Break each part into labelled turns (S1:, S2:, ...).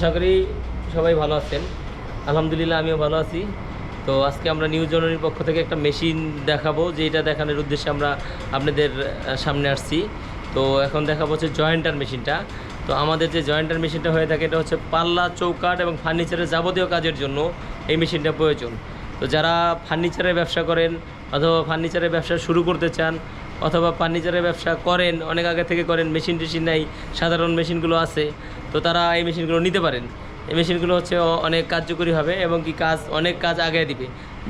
S1: আশা করি সবাই ভালো আছেন। আলহামদুলিল্লাহ আমিও ভালো আছি। তো আজকে আমরা নিউ জনানির পক্ষ থেকে একটা মেশিন দেখাবো, যে এটা দেখানোর উদ্দেশ্যে আমরা আপনাদের সামনে আসছি। তো এখন দেখাবো হচ্ছে জয়েন্টার মেশিনটা। তো আমাদের যে জয়েন্টার মেশিনটা হয়ে থাকে এটা হচ্ছে পাল্লা, চৌকাঠ এবং ফার্নিচারের যাবতীয় কাজের জন্য এই মেশিনটা প্রয়োজন। তো যারা ফার্নিচারের ব্যবসা করেন অথবা ফার্নিচারের ব্যবসা শুরু করতে চান অথবা ফার্নিচারের ব্যবসা করেন, অনেক আগে থেকে করেন, মেশিন টেশিন নাই, সাধারণ মেশিনগুলো আছে, তো তারা এই মেশিনগুলো নিতে পারেন। এই মেশিনগুলো হচ্ছে অনেক কার্যকরী হবে এবং কি অনেক কাজ আগে দিবে।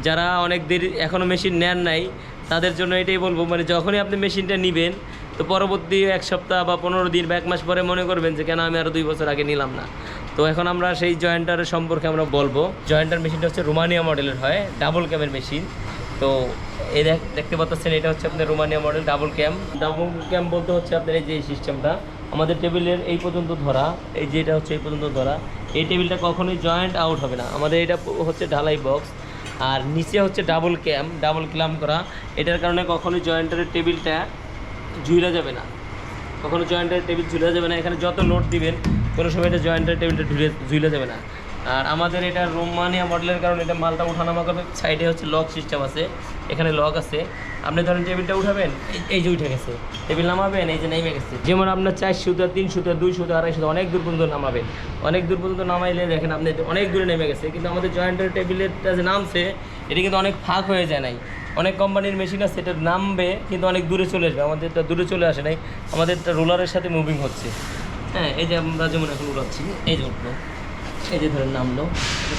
S1: যারা অনেক দেরি এখনও মেশিন নেন নাই তাদের জন্য এটাই বলবো, মানে যখনই আপনি মেশিনটা নেবেন তো পরবর্তী এক সপ্তাহ বা 15 দিন বা 1 মাস পরে মনে করবেন যে কেন আমি আরও 2 বছর আগে নিলাম না। তো এখন আমরা সেই জয়েন্টারের সম্পর্কে আমরা বলবো। জয়েন্টার মেশিনটা হচ্ছে রোমানিয়া মডেলের হয়, ডাবল ক্যামের মেশিন। তো এই দেখতে পাচ্ছেন এটা হচ্ছে আপনার রোমানিয়া মডেল ডাবল ক্যাম বলতে হচ্ছে আপনার এই যে সিস্টেমটা আমাদের টেবিলের এই পর্যন্ত ধরা, এই যে এটা হচ্ছে এই পর্যন্ত ধরা, এই টেবিলটা কখনোই জয়েন্ট আউট হবে না। আমাদের এটা হচ্ছে ঢালাই বক্স, আর নিচে হচ্ছে ডাবল ক্ল্যাম্প করা। এটার কারণে কখনোই জয়েন্টারের টেবিলটা ঝুলে যাবে না, কখনো জয়েন্টারের টেবিল ঝুলে যাবে না। এখানে যত লোড দিবেন কোনো সময় এটা জয়েন্টারের টেবিলটা ঝুলে যাবে না। আর আমাদের এটা রোমানিয়া মডেলের কারণে এটা মালটা উঠানামা করবে। সাইডে হচ্ছে লক সিস্টেম আছে, এখানে লক আছে। আপনি ধরেন টেবিলটা উঠাবেন, এই যে উঠে গেছে, টেবিল নামাবেন, এই যে নেমে গেছে। যেমন আপনার 4 সুতা, 3 সুতা, 2 সুতা, 2.5 সুতা, অনেক দূর পর্যন্ত নামাবেন। অনেক দূর পর্যন্ত নামাইলে দেখেন আপনি অনেক দূরে নেমে গেছে। কিন্তু আমাদের জয়েন্টার টেবিলেরটা যে নামছে এটা কিন্তু অনেক ফাঁক হয়ে যায় নাই। অনেক কোম্পানির মেশিন আছে এটা নামবে কিন্তু অনেক দূরে চলে আসবে, আমাদেরটা দূরে চলে আসে নাই, আমাদেরটা রোলারের সাথে মুভিং হচ্ছে। হ্যাঁ, এই যে আমরা যেমন এখন উড়াচ্ছি, এই যে উঠলো, এই যে ধরেন নামলো,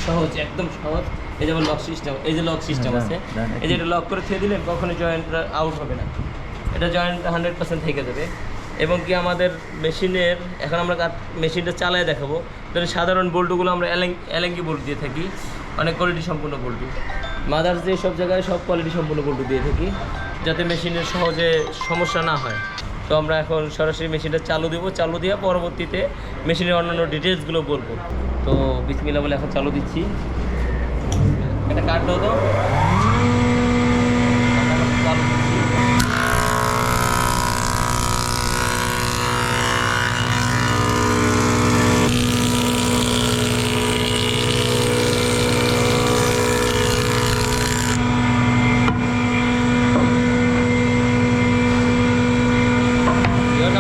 S1: সহজ, একদম সহজ। এই যেমন লক সিস্টেম, এই যে লক সিস্টেম আছে, এই যে এটা লক করে থিয়ে দিলেন কখনোই জয়েন্টটা আউট হবে না, এটা জয়েন্ট 100% থেকে যাবে। এবং কি আমাদের মেশিনের এখন আমরা মেশিনটা চালায় দেখাবো। ধরেন সাধারণ বোল্টগুলো আমরা এলেঙ্গি বোল্ট দিয়ে থাকি, অনেক কোয়ালিটি সম্পূর্ণ বোল্টু। মাদার্স দিয়ে সব জায়গায় সব কোয়ালিটি সম্পূর্ণ বোল্টু দিয়ে থাকি যাতে মেশিনের সহজে সমস্যা না হয়। তো আমরা এখন সরাসরি মেশিনটা চালু দেবো, চালু দিয়ে পরবর্তীতে মেশিনের অন্যান্য ডিটেলসগুলো বলবো। তো বিসমিল্লাহ বলে এখন চালু দিচ্ছি। এটা কাট দাও তো, চালু দিচ্ছি।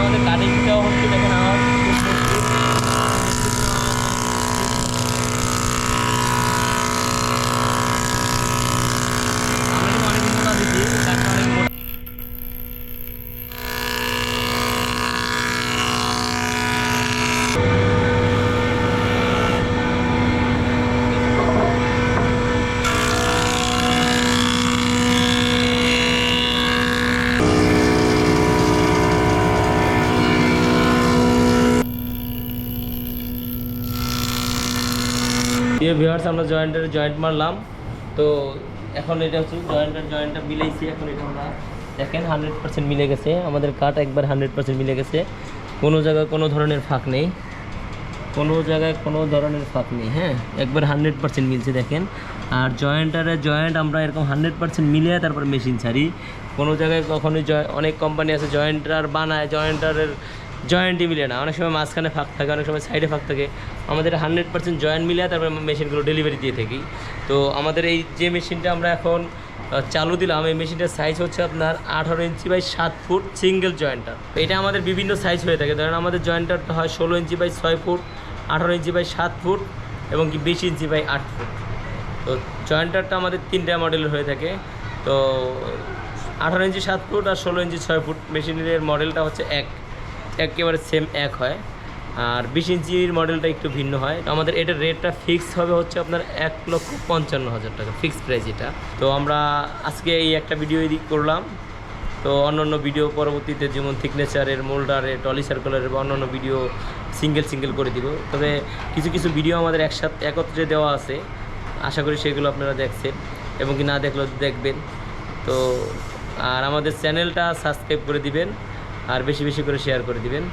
S1: আমাদের কাটিংটাও হচ্ছে, দেখেন আমার ভিউয়ার্স আমরা জয়েন্ট মারলাম। তো এখন এটা হচ্ছে জয়েন্টটা মিলাইছি। এখন এটা আমরা দেখেন 100% মিলে গেছে, আমাদের কাট একবার 100% মিলে গেছে। কোনো জায়গায় কোনো ধরনের ফাঁক নেই, কোনো জায়গায় কোনো ধরনের ফাঁক নেই। হ্যাঁ, একবার 100% মিলছে দেখেন। আর জয়েন্ট আমরা এরকম 100% মিলিয়ে তারপর মেশিন ছাড়ি। কোনো জায়গায় কখনোই অনেক কোম্পানি আছে জয়েন্টার বানায়, জয়েন্টই মিলে না, অনেক সময় মাঝখানে ফাঁক থাকে, অনেক সময় সাইডে ফাঁক থাকে। আমাদের 100% জয়েন্ট মিলে তারপর মেশিনগুলো ডেলিভারি দিয়ে থাকি। তো আমাদের এই যে মেশিনটা আমরা এখন চালু দিলাম, এই মেশিনটার সাইজ হচ্ছে আপনার 18 inch by 7 foot single jointer. এটা আমাদের বিভিন্ন সাইজ হয়ে থাকে। ধরেন আমাদের জয়েন্টারটা হয় 16 inch by 6 foot, 18 inch by 7 foot এবং কি 20 ইঞ্চি বাই 8 ফুট। তো জয়েন্টারটা আমাদের 3টা মডেলের হয়ে থাকে। তো 18 ইঞ্চি 7 ফুট আর 16 ইঞ্চি 6 ফুট মেশিনের মডেলটা হচ্ছে একেবারে সেম এক হয়। আর 20 ইঞ্চির মডেলটা একটু ভিন্ন হয়। তো আমাদের এটার রেটটা ফিক্স হবে হচ্ছে আপনার 1,55,000 টাকা ফিক্সড প্রাইস এটা। তো আমরা আজকে এই একটা ভিডিও এডিট করলাম। তো অন্যান্য ভিডিও পরবর্তীতে যেমন থিকনেচারের, মোল্ডারের, টলি সার্কুলারের বা অন্যান্য ভিডিও সিঙ্গেল করে দিব। তবে কিছু ভিডিও আমাদের একত্রে দেওয়া আছে, আশা করি সেগুলো আপনারা দেখছেন এবং কি না দেখলেও দেখবেন। তো আর আমাদের চ্যানেলটা সাবস্ক্রাইব করে দিবেন আর বেশি করে শেয়ার করে দিবেন।